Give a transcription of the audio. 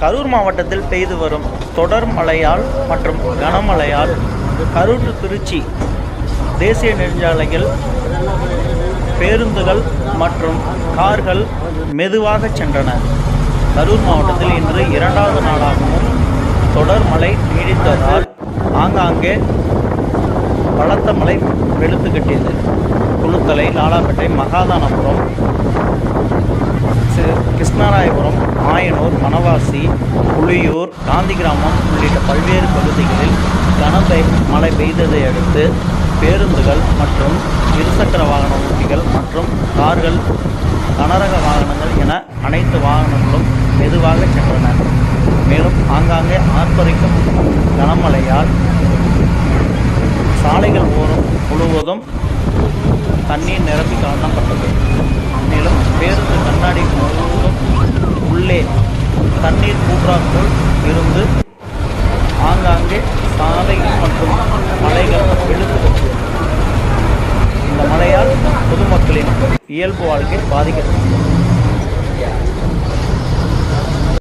கரூர் மாவட்டத்தில் பெய்து வரும் தொடர் மழையால் மற்றும் கனமழையால் கரூர் டு திருச்சி தேசிய நெடுஞ்சாலைகள் பேருந்துகள் மற்றும் கார்கள் மெதுவாக சென்றன. கரூர் மாவட்டத்தில் இன்று 2வது நாளாகவும் தொடர் மழை நீடித்ததால் ஆங்காங்கே பலத்த மழை வெளுத்து கட்டியது. குளுத்தலை, லாலாப்பேட்டை, மகாதானபுரம், கிருஷ்ணராயபுரம், ஆயனூர், மணவாசி, புளியூர், காந்தி கிராமம் உள்ளிட்ட பல்வேறு பகுதிகளில் கனமழை மழை பெய்ததை அடுத்து பேருந்துகள் மற்றும் இருசக்கர வாகன ஓட்டிகள் மற்றும் கார்கள், கனரக வாகனங்கள் என அனைத்து வாகனங்களும் மெதுவாக சென்றன. மேலும் ஆங்காங்கே ஆர்ப்பரிக்கும் கனமழையால் சாலைகள் ஓரம் முழுவதும் தண்ணீர் நிரம்பி காணப்பட்டது. மேலும் பேருந்து கண்ணாடி முழுவதும் உள்ளே தண்ணீர் கூற்றாக்குள் இருந்து ஆங்காங்கே சாலைகள் மற்றும் மலைகள் வெளுத்து. இந்த மழையால் பொதுமக்களின் இயல்பு வாழ்க்கை பாதிக்கப்பட்டது.